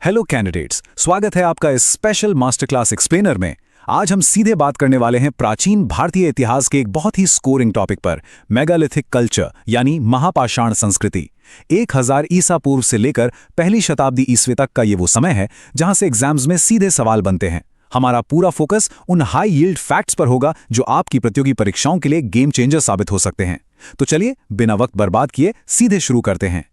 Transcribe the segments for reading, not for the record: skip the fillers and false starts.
Hello candidates, स्वागत है आपका इस स्पेशल मास्टर क्लास एक्सप्लेनर में। आज हम सीधे बात करने वाले हैं प्राचीन भारतीय इतिहास के एक बहुत ही स्कोरिंग टॉपिक पर, मेगालिथिक कल्चर यानी महापाषाण संस्कृति। 1000 ईसा पूर्व से लेकर पहली शताब्दी ईस्वी तक का ये वो समय है जहां से एग्जाम्स में सीधे सवाल बनते हैं। हमारा पूरा फोकस उन हाई यील्ड फैक्ट्स पर होगा जो आपकी प्रतियोगी परीक्षाओं के लिए गेम चेंजर साबित हो सकते हैं। तो चलिए बिना वक्त बर्बाद किए सीधे शुरू करते हैं।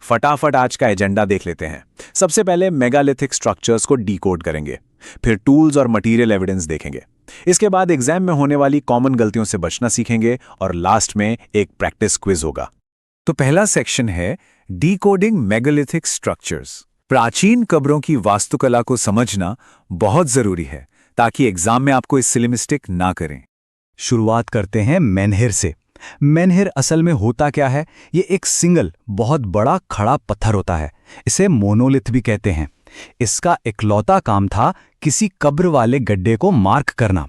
फटाफट आज का एजेंडा देख लेते हैं। सबसे पहले मेगालिथिक स्ट्रक्चर्स को डीकोड करेंगे, फिर टूल्स और मटेरियल एविडेंस देखेंगे। इसके बाद एग्जाम में होने वाली कॉमन गलतियों से बचना सीखेंगे और लास्ट में एक प्रैक्टिस क्विज होगा। तो पहला सेक्शन है डीकोडिंग मेगालिथिक स्ट्रक्चर्स। प्राचीन कब्रों की वास्तुकला को समझना बहुत जरूरी है ताकि एग्जाम में आपको इससे मिस्टेक ना करें। शुरुआत करते हैं मेनहिर से। मेनहिर असल में होता क्या है? ये एक सिंगल बहुत बड़ा खड़ा पत्थर होता है। इसे मोनोलिथ भी कहते हैं। इसका इकलौता काम था किसी कब्र वाले गड्ढे को मार्क करना।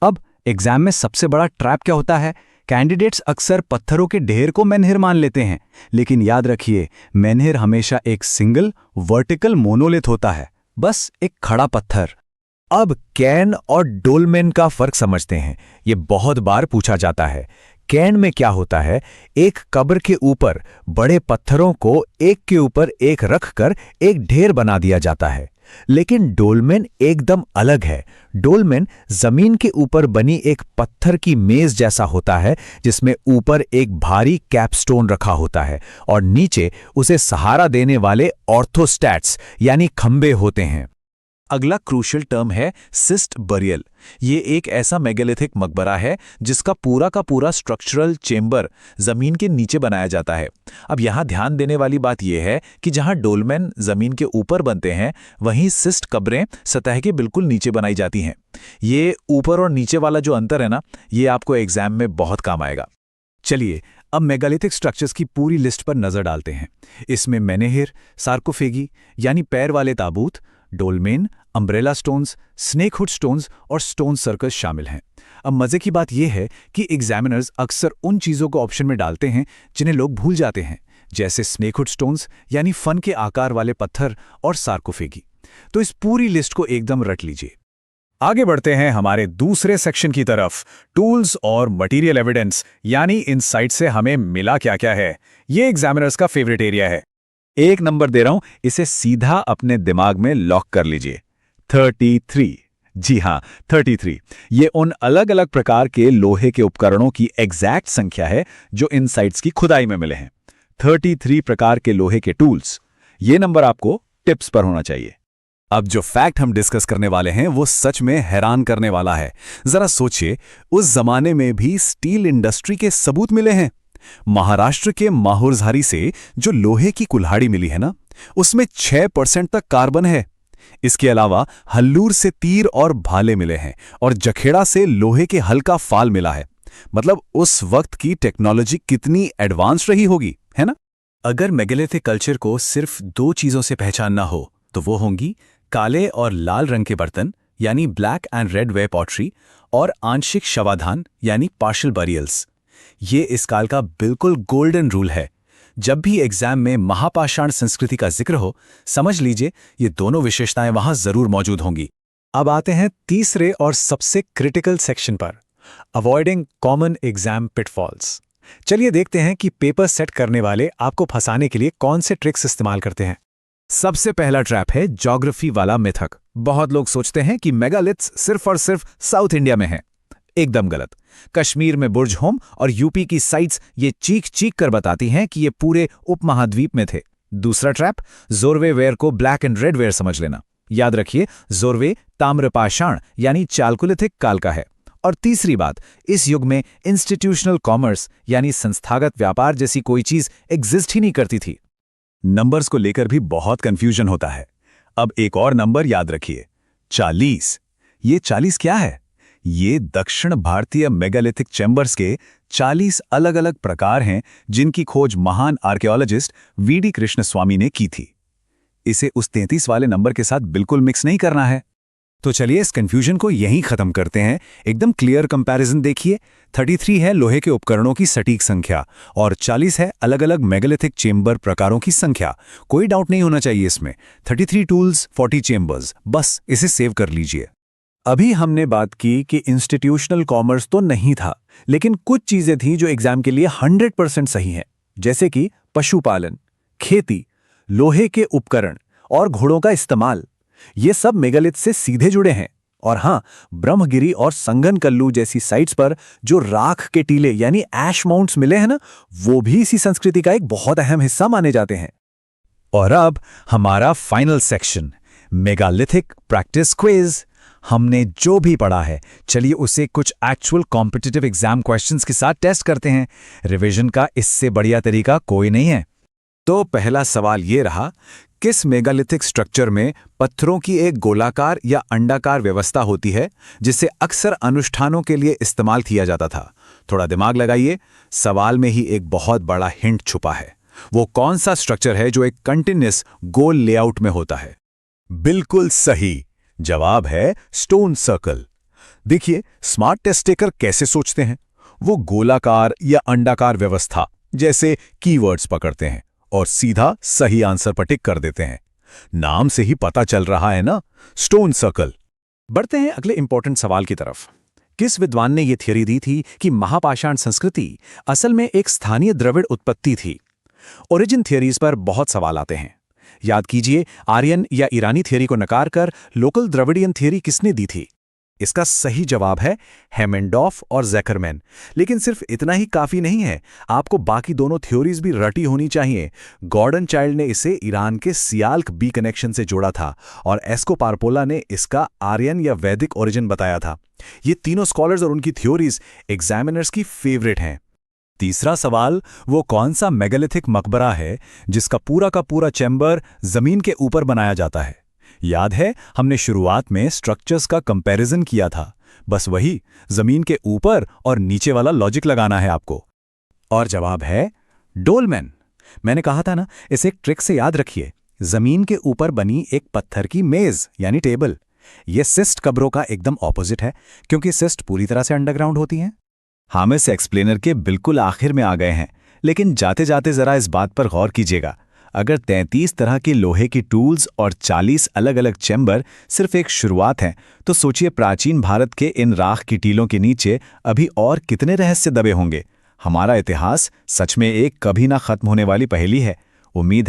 अब एग्जाम में सबसे बड़ा ट्रैप क्या होता है? कैंडिडेट्स अक्सर पत्थरों के ढेर को मेनहिर मान लेते हैं, लेकिन याद रखिए मेनहिर हमेशा एक सिंगल वर्टिकल मोनोलिथ होता है, बस एक खड़ा पत्थर। अब कैन और डोलमेन का फर्क समझते हैं। ये बहुत बार पूछा जाता है। कैन में क्या होता है? एक कब्र के ऊपर बड़े पत्थरों को एक के ऊपर एक रखकर एक ढेर बना दिया जाता है। लेकिन डोलमेन एकदम अलग है। डोलमेन जमीन के ऊपर बनी एक पत्थर की मेज जैसा होता है जिसमें ऊपर एक भारी कैपस्टोन रखा होता है और नीचे उसे सहारा देने वाले ऑर्थोस्टैट्स यानी खंबे होते हैं। अगला क्रूशियल टर्म है सिस्ट बरियल। ये एक ऐसा मेगालिथिक मकबरा है जिसका पूरा का पूरा स्ट्रक्चरल चेंबर जमीन के नीचे बनाया जाता है। अब यहाँ ध्यान देने वाली बात यह है कि जहाँ डोलमेन जमीन के ऊपर बनते हैं, वहीं सिस्ट कब्रें सतह के बिल्कुल नीचे बनाई जाती हैं। ये ऊपर और नीचे वाला जो अंतर है ना, ये आपको एग्जाम में बहुत काम आएगा। चलिए अब मेगालिथिक स्ट्रक्चर्स की पूरी लिस्ट पर नजर डालते हैं। इसमें मेनहिर, सार्कोफेगी यानी पैर वाले ताबूत, डोलमेन, अम्ब्रेला स्टोन्स, स्नेकहुड स्टोन्स और स्टोन सर्कस शामिल हैं। अब मजे की बात यह है कि एग्जामिनर्स अक्सर उन चीजों को ऑप्शन में डालते हैं जिन्हें लोग भूल जाते हैं, जैसे स्नेकहुड स्टोन्स यानी फन के आकार वाले पत्थर और सार्कोफेगी। तो इस पूरी लिस्ट को एकदम रट लीजिए। आगे बढ़ते हैं हमारे दूसरे सेक्शन की तरफ, टूल्स और मटेरियल एविडेंस यानी इनसाइट से हमें मिला क्या क्या है। ये एग्जामिनर्स का फेवरेट एरिया है। 1 नंबर दे रहा हूं, इसे सीधा अपने दिमाग में लॉक कर लीजिए। 33। जी हां, 33। ये उन अलग अलग प्रकार के लोहे के उपकरणों की एग्जैक्ट संख्या है जो इनसाइट्स की खुदाई में मिले हैं। 33 प्रकार के लोहे के टूल्स। ये नंबर आपको टिप्स पर होना चाहिए। अब जो फैक्ट हम डिस्कस करने वाले हैं वो सच में हैरान करने वाला है। जरा सोचिए, उस जमाने में भी स्टील इंडस्ट्री के सबूत मिले हैं। महाराष्ट्र के माहुरझारी से जो लोहे की कुल्हाड़ी मिली है ना, उसमें 6% तक कार्बन है। इसके अलावा हल्लूर से तीर और भाले मिले हैं और जखेड़ा से लोहे के हल्का फाल मिला है। मतलब उस वक्त की टेक्नोलॉजी कितनी एडवांस रही होगी, है ना? अगर मेगालिथिक कल्चर को सिर्फ 2 चीजों से पहचानना हो तो वो होंगी काले और लाल रंग के बर्तन यानी black and red ware pottery और आंशिक शवाधान यानी पार्शियल बरियल्स। ये इस काल का बिल्कुल गोल्डन रूल है। जब भी एग्जाम में महापाषाण संस्कृति का जिक्र हो, समझ लीजिए ये दोनों विशेषताएं वहां जरूर मौजूद होंगी। अब आते हैं तीसरे और सबसे क्रिटिकल सेक्शन पर, अवॉइडिंग कॉमन एग्जाम पिटफॉल्स। चलिए देखते हैं कि पेपर सेट करने वाले आपको फंसाने के लिए कौन से ट्रिक्स इस्तेमाल करते हैं। सबसे पहला ट्रैप है ज्योग्राफी वाला मिथक। बहुत लोग सोचते हैं कि मेगालिथ्स सिर्फ और सिर्फ साउथ इंडिया में हैं। एकदम गलत। कश्मीर में बुर्ज होम और यूपी की साइट्स ये चीख चीख कर बताती हैं कि ये पूरे उपमहाद्वीप में थे। दूसरा ट्रैप, जोरवे वेयर को ब्लैक एंड रेड वेयर समझ लेना। याद रखिए, जोरवे ताम्रपाषाण यानी चालकुलिथिक काल का है। और तीसरी बात, इस युग में इंस्टीट्यूशनल कॉमर्स यानी संस्थागत व्यापार जैसी कोई चीज एग्जिस्ट ही नहीं करती थी। नंबर्स को लेकर भी बहुत कंफ्यूजन होता है। अब एक और नंबर याद रखिए, 40। ये 40 क्या है? ये दक्षिण भारतीय मेगालिथिक चैम्बर्स के 40 अलग अलग प्रकार हैं जिनकी खोज महान आर्कियोलॉजिस्ट वीडी कृष्णस्वामी ने की थी। इसे उस 33 वाले नंबर के साथ बिल्कुल मिक्स नहीं करना है। तो चलिए इस कंफ्यूजन को यहीं खत्म करते हैं। एकदम क्लियर कंपैरिजन देखिए। 33 है लोहे के उपकरणों की सटीक संख्या और 40 है अलग अलग मेगालिथिक चेंबर प्रकारों की संख्या। कोई डाउट नहीं होना चाहिए इसमें। 33 टूल्स 40 चेंबर्स, बस इसे सेव कर लीजिए। अभी हमने बात की कि इंस्टीट्यूशनल कॉमर्स तो नहीं था, लेकिन कुछ चीजें थीं जो एग्जाम के लिए 100% सही हैं, जैसे कि पशुपालन, खेती, लोहे के उपकरण और घोड़ों का इस्तेमाल। ये सब मेगालिथ से सीधे जुड़े हैं। और हां, ब्रह्मगिरी और संगनकल्लू जैसी साइट्स पर जो राख के टीले यानी ऐश माउंट्स मिले हैं ना, वो भी इसी संस्कृति का एक बहुत अहम हिस्सा माने जाते हैं। और अब हमारा final section, megalithic practice quiz. हमने जो भी पढ़ा है, चलिए उसे कुछ एक्चुअल कॉम्पिटिटिव एग्जाम क्वेश्चंस के साथ टेस्ट करते हैं। रिवीजन का इससे बढ़िया तरीका कोई नहीं है। तो पहला सवाल ये रहा, किस मेगालिथिक स्ट्रक्चर में पत्थरों की एक गोलाकार या अंडाकार व्यवस्था होती है जिसे अक्सर अनुष्ठानों के लिए इस्तेमाल किया जाता था? थोड़ा दिमाग लगाइए, सवाल में ही एक बहुत बड़ा हिंट छुपा है। वो कौन सा स्ट्रक्चर है जो एक कंटिन्यूअस गोल लेआउट में होता है? बिल्कुल सही जवाब है स्टोन सर्कल। देखिए, स्मार्ट टेस्ट टेकर कैसे सोचते हैं। वो गोलाकार या अंडाकार व्यवस्था जैसे कीवर्ड्स पकड़ते हैं और सीधा सही आंसर पर टिक कर देते हैं। नाम से ही पता चल रहा है ना, स्टोन सर्कल। बढ़ते हैं अगले इंपॉर्टेंट सवाल की तरफ। किस विद्वान ने यह थियरी दी थी कि महापाषाण संस्कृति असल में एक स्थानीय द्रविड़ उत्पत्ति थी? ओरिजिन थियरीज पर बहुत सवाल आते हैं। याद कीजिए, आर्यन या ईरानी थियरी को नकार कर लोकल द्रविडियन थियरी किसने दी थी? इसका सही जवाब है हेमेंडॉफ और ज़ेकरमैन। लेकिन सिर्फ इतना ही काफी नहीं है, आपको बाकी दोनों थ्योरीज भी रटी होनी चाहिए। गॉर्डन चाइल्ड ने इसे ईरान के सियाल्क बी कनेक्शन से जोड़ा था और एस्कोपारपोला ने इसका आर्यन या वैदिक ओरिजिन बताया था। ये तीनों स्कॉलर्स और उनकी थ्योरीज एग्जामिनर्स की फेवरेट हैं। तीसरा सवाल, वो कौन सा मेगालिथिक मकबरा है जिसका पूरा का पूरा चैम्बर जमीन के ऊपर बनाया जाता है? याद है, हमने शुरुआत में स्ट्रक्चर्स का कंपैरिजन किया था। बस वही, जमीन के ऊपर और नीचे वाला लॉजिक लगाना है आपको। और जवाब है डोलमेन। मैंने कहा था ना, इसे एक ट्रिक से याद रखिए। जमीन के ऊपर बनी एक पत्थर की मेज यानी टेबल। यह सिस्ट कब्रों का एकदम ऑपोजिट है, क्योंकि सिस्ट पूरी तरह से अंडरग्राउंड होती हैं। हम इस एक्सप्लेनर के बिल्कुल आखिर में आ गए हैं, लेकिन जाते जाते जरा इस बात पर गौर कीजिएगा। अगर 33 तरह के लोहे की टूल्स और 40 अलग अलग चैम्बर सिर्फ एक शुरुआत हैं, तो सोचिए प्राचीन भारत के इन राख की टीलों के नीचे अभी और कितने रहस्य दबे होंगे। हमारा इतिहास सच में एक कभी ना खत्म होने वाली पहेली है। उम्मीद है